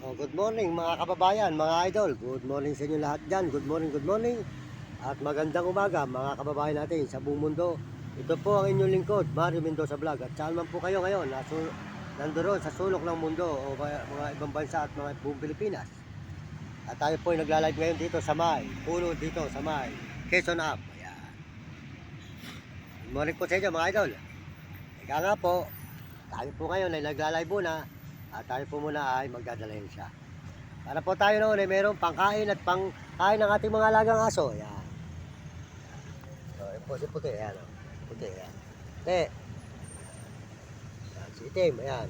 Oh, good morning mga kababayan, mga idol. Good morning sa inyo lahat dyan. Good morning, good morning. At magandang umaga mga kababayan natin sa buong mundo. Ito po ang inyong lingkod, Mario Mendoza Vlog. At saan man po kayo ngayon, nandoon sa sulok ng mundo o mga ibang bansa at mga buong Pilipinas. At tayo po ay nagla-live ngayon dito sa May. Puno dito sa May. Quezon Up. Ayan. Good morning po sa inyo mga idol. Ika nga po, tayo po ngayon ay nagla-live muna. At tayo po muna ay magdadalahin siya. Para po tayo noon ay mayroong pangkain at pangkain ng ating mga alagang aso. Ayan. So, yun po si Puti. Ayan. Puti. Ayan. Puti. Ayan, si Itim. Ayan.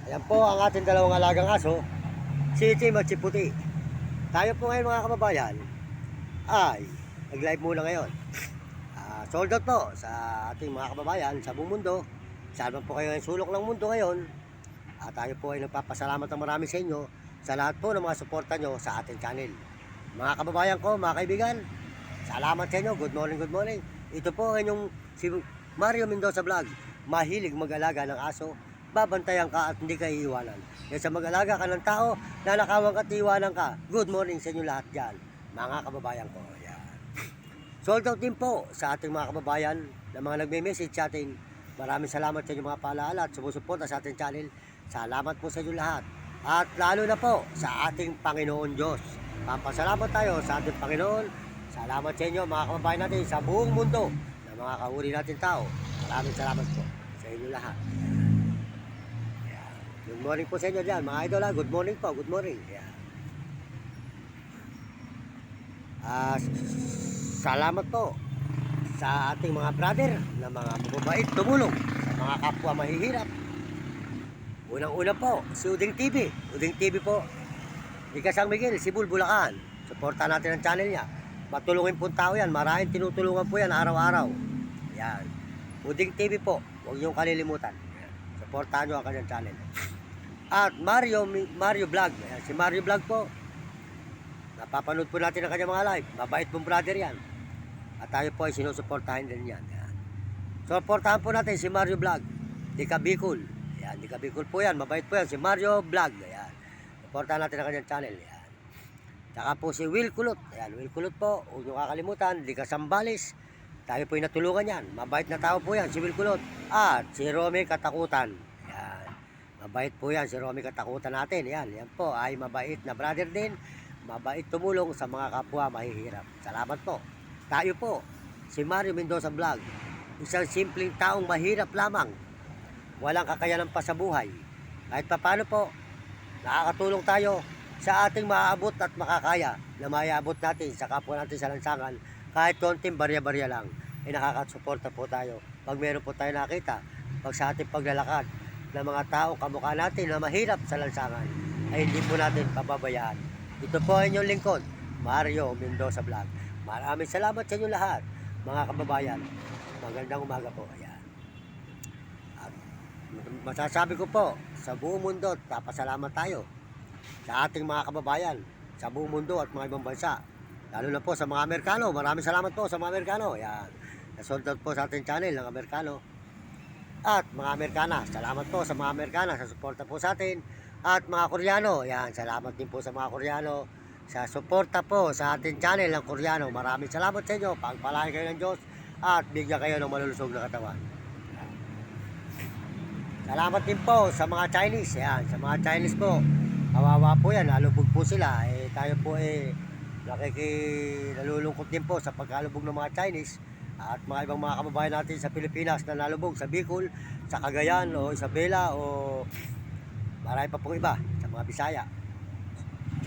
Ayan po ang ating dalawang alagang aso. Si Itim at si Puti. Tayo po ngayon mga kababayan ay nag-live muna ngayon. Sold out po sa ating mga kababayan sa buong mundo. Saan man po kayo ng sulok ng mundo ngayon. At tayo po ay nagpapasalamat ng marami sa inyo sa lahat po ng mga suporta nyo sa ating channel. Mga kababayan ko, mga kaibigan, salamat sa inyo. Good morning, good morning. Ito po ang inyong si Mario Mendoza Vlog. Mahilig mag-alaga ng aso, babantayan ka at hindi ka iiwanan. Kaya sa mag-alaga ka ng tao, nanakawan ka at iiwanan ka. Good morning sa inyo lahat dyan, mga kababayan ko. Yan. Sold out din po sa ating mga kababayan na mga nagme-message sa atin. Maraming salamat sa inyo mga paalaala at sumusuporta sa ating channel. Salamat po sa inyo lahat. At lalo na po sa ating Panginoon Diyos. Pampasalamat tayo sa ating Panginoon. Salamat sa inyo mga kababayan natin sa buong mundo na mga kahuri natin tao. Maraming salamat po sa inyo lahat. Good morning po sa inyo dyan mga idol. Good morning po. Good morning. Salamat po sa ating mga brother na mga mababait tumulong sa mga kapwa mahihirap. Unang-una po, si Uding TV. Uding TV po, di San Miguel, Sibul, Bulacan. Suportahan natin ang channel niya. Matulungin po tao yan. Maraming tinutulungan po yan araw-araw. Yan. Uding TV po, huwag niyong kalilimutan. Yan. Suportahan niyo ang kanyang channel. At Mario Vlog. Yan. Si Mario Vlog po, napapanood po natin ang kanyang mga live. Mabait pong brother yan. At tayo po ay sinusuportahan din yan. Yan. Suportahan po natin si Mario Vlog. Di Bicol. Ayan, di Bicol po yan. Mabait po yan. Si Mario Vlog. Ayan. Suportahan natin ang kanyang channel. Ayan. Saka po si Will Kulot. Ayan, Will Kulot po. Huwag nyo kakalimutan. Di Sambales. Tayo po yung natulungan yan. Mabait na tao po yan. Si Will Kulot. At si Romy Katakutan. Ayan. Mabait po yan. Si Romy Katakutan natin. Ayan. Yan po ay mabait na brother din. Mabait tumulong sa mga kapwa mahihirap. Salamat po. Tayo po. Si Mario Mendoza Vlog. Isang simpleng taong mahirap lamang. Walang kakayanan pa sa buhay. Kahit paano po, nakakatulong tayo sa ating maaabot at makakaya na maiabot natin sa kapwa natin sa lansangan. Kahit konting barya-barya lang, ay nakakasuporta po tayo. Pag meron po tayo nakita, pag sa ating paglalakad ng mga tao kamukha natin na mahirap sa lansangan, ay hindi po natin pababayaan. Ito po ang inyong lingkod, Mario Mendoza Vlog. Maraming salamat sa inyo lahat, mga kababayan. Magandang umaga po. Ayan. Masasabi ko po, sa buong mundo, papasalamat tayo sa ating mga kababayan, sa buong mundo at mga ibang bansa. Lalo na po sa mga Amerikano. Maraming salamat po sa mga Amerikano. Yan. Nasold out po sa ating channel ng Amerikano. At mga Amerikana, salamat po sa mga Amerikana sa suporta po sa atin. At mga Koreano, yan, salamat din po sa mga Koreano sa suporta po sa ating channel ng Koreano. Maraming salamat sa inyo. Pagpalain kayo ng Diyos at bigyan kayo ng malulusog na katawan. Salamat din po sa mga Chinese. Yan, sa mga Chinese po. Kawawa po yan, nalubog po sila. Tayo po nalulungkot din po sa pagkalubog ng mga Chinese at mga ibang mga kababayan natin sa Pilipinas na nalubog sa Bicol, sa Cagayan o Isabela o marami pa pong iba sa mga Bisaya.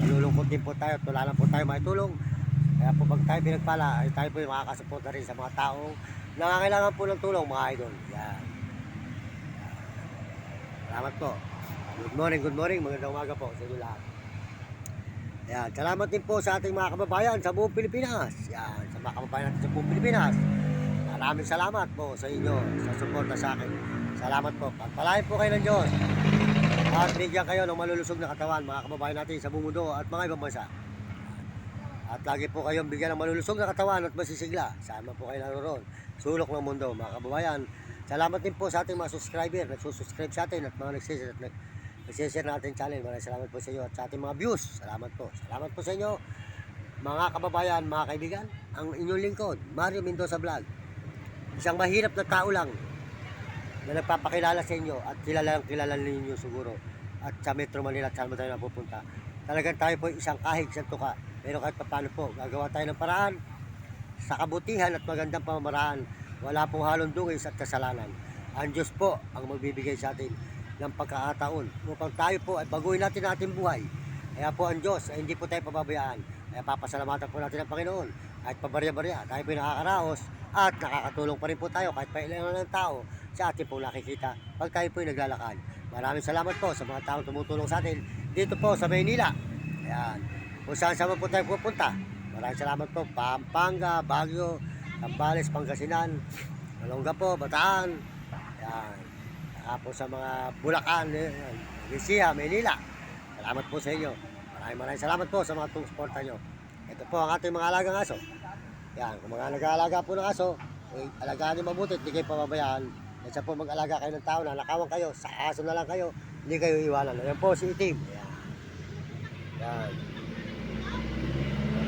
Nalulungkot din po tayo at wala lang po tayo maitulong. Kaya po pag tayo pinagpala, ay tayo po makakasuporta rin sa mga taong nangangailangan po ng tulong, mga idol. Yan. Salamat po. Good morning, magandang umaga po sa inyo lahat. Yan, salamat din po sa ating mga kababayan sa buong Pilipinas. Yan, sa mga kababayan natin sa buong Pilipinas. Maraming salamat po sa inyo sa suporta sa akin. Salamat po. Pagpalain po kayo ng Diyos. At bigyan kayo ng malulusog na katawan, mga kababayan natin sa buong mundo at mga ibang bansa. At lagi po kayong bigyan ng malulusog na katawan at masisigla. Saan man po kayo naroon. Sulok ng mundo, mga kababayan. Salamat din po sa ating mga subscriber, nagsusubscribe sa atin at mga i-share natin channel. Maraming salamat po sa inyo at sa ating mga views. Salamat po. Salamat po sa inyo, mga kababayan, mga kaibigan. Ang inyong lingkod, Mario Mendoza Vlog. Isang mahirap na tao lang na nagpapakilala sa inyo at kilala ninyo siguro. At sa Metro Manila, saan mo tayo napupunta. Talagang tayo po isang kahig sa tuka. Pero kahit paano po, gagawa tayo ng paraan sa kabutihan at magandang pamamaraan. Wala pong halong dungis at kasalanan. Ang Diyos po ang magbibigay sa atin ng pagkakataon upang tayo po ay baguhin natin ating buhay. Kaya po ang Diyos ay hindi po tayo pababayaan. Kaya papasalamatan po natin ang Panginoon. Kahit pabarya-barya, tayo po ay nakakaraos at nakakatulong pa rin po tayo kahit pailangan ng tao sa ating po nakikita pag tayo po ay naglalakad. Maraming salamat po sa mga taong tumutulong sa atin dito po sa Maynila. Ayan. Kung saan saan po tayo pupunta. Maraming salamat po. Pampanga, Baguio, Zambales, Pangasinan, Olongapo, Bataan. Ayan. Saka po sa mga Bulacan, Lucia, Maynila. Salamat po sa inyo. Maraming salamat po sa mga suporta nyo. Ito po ang ating mga alagang aso. Yan, kung mga nag-aalaga po ng aso, alagaan nyo mabuti, hindi kayo pababayaan. Kasi po mag-alaga kayo ng tao, nanakawan kayo, sa aso na lang kayo, hindi kayo iwanan. Ayan po si Itim. Yan. Yan.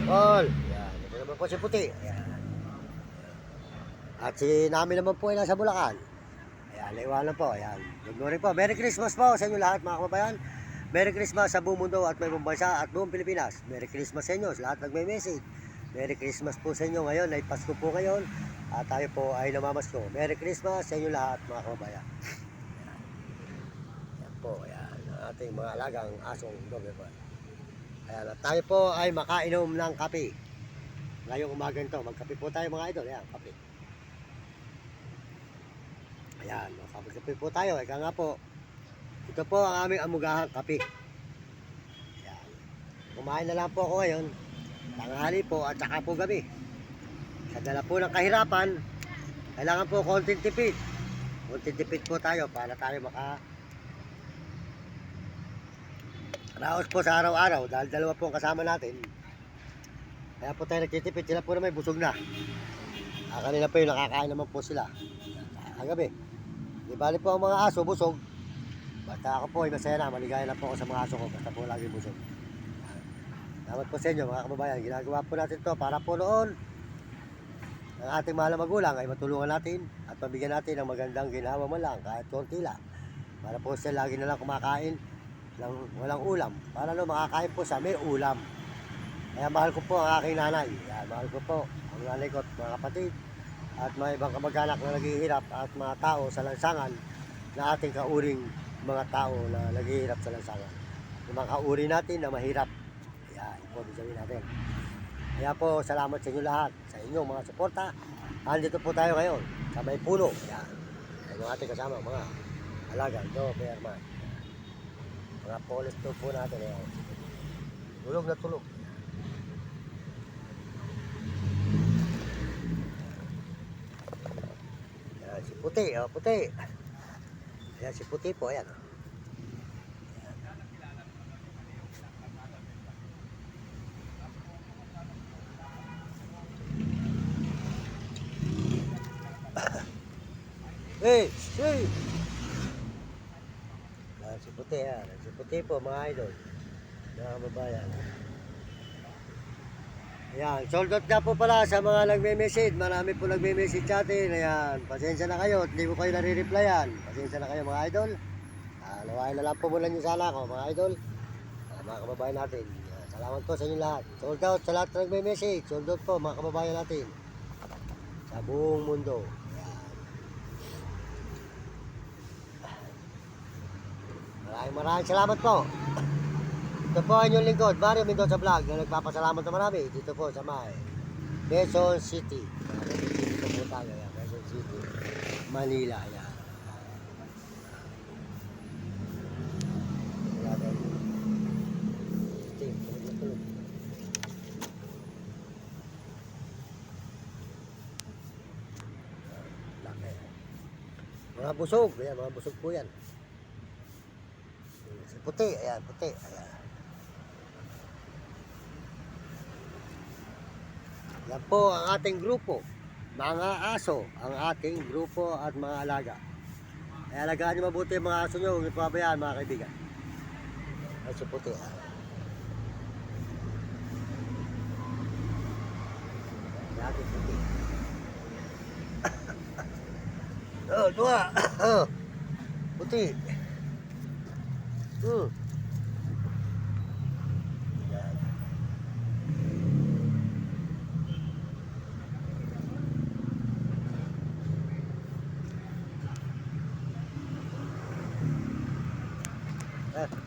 Paul. Yan. Ito naman po si Puti. Yan. At si Nami naman po ay nasa Bulacan. Ayan, naiwanan po. Ayan. Good morning po. Merry Christmas po sa inyo lahat mga kababayan. Merry Christmas sa buong mundo at may buong bansa at buong Pilipinas. Merry Christmas sa inyo, lahat nagme-message. Merry Christmas po sa inyo ngayon, ay Pasko po ngayon. At tayo po ay namamasko. Merry Christmas sa inyo lahat mga kababayan. Ayan po, ayan, ang ating mga alagang asong Doberman. Ayan, at tayo po ay makainom ng kape. Ngayong umaga nito, magkape po tayo mga idol. Ayan, kape. Ayan, makapagkape po tayo. Ika nga po, ito po ang aming amugahang kape. Ayan. Kumain na lang po ako ngayon. Tanghali po at saka po gabi. Sa dala po ng kahirapan, kailangan po konting tipid. Konting tipid po tayo para tayo raos po sa araw-araw dahil dalawa po ang kasama natin. Kaya po tayo nagtitipid. Sila po na may busog na. Kanina po yung nakakain naman po sila. Kagabi. Di bali po ang mga aso busog. Basta ako po ay masaya na. Maligaya na po ako sa mga aso ko. Basta po lagi busog. Salamat po sa inyo mga kababayan. Ginagawa po natin to para po noon ang ating mahal na magulang ay matulungan natin at mabigyan natin ng magandang ginawa man lang kahit konti lang. Para po sila lagi na lang kumakain ng walang ulam. Para no makakain po sa may ulam. Kaya mahal ko po ang aking nanay. Yan, mahal ko po ang nanay ko at mga kapatid at mga ibang kamag-anak na naghihirap at mga tao sa lansangan na ating kauring mga tao na naghihirap sa lansangan. Yung mga kauri natin na mahirap. Yan, po sabihin natin. Kaya po, salamat sa inyo lahat, sa inyong mga suporta. Andito po tayo ngayon, sa may puno. Yan. Yan yung ating kasama, mga alaga, Doberman. Mga polis po natin. Yan. Tulog na tulog. Yan, si Puti, Puti. Yan, si Puti po, ayan. Hey! Hey! Si Puti yan. Si Puti po mga idol. Mga kababayan. Ayan. Sold out na po pala sa mga nagme-message. Marami po nagme-message sa atin. Ayan. Pasensya na kayo. Hindi ko kayo nare-replyan. Pasensya na kayo mga idol. Nawain na lang po muna nyo sana ako mga idol. Mga kababayan natin. Salamat po sa inyo lahat. Sold out sa lahat na nagme-message. Sold out po mga kababayan natin. Sa buong mundo. Maraming salamat po. Ito po ang inyong lingkod, Mario Mendoza Vlog, na nagpapasalamat na marami dito po sa may Quezon City. Dito po tayo, Quezon City, Manila. Yan. Mga busog, yan, mga busog po yan. Si Puti, ayan, Puti, ayan. Yan po ang ating grupo, mga aso, ang ating grupo at mga alaga. Kaya alagaan nyo mabuti mga aso nyo, huwag nyo pabayaan mga kaibigan. Ay, si puti. Lagi puti. Oh, dua. Puti. Hmm. Yan.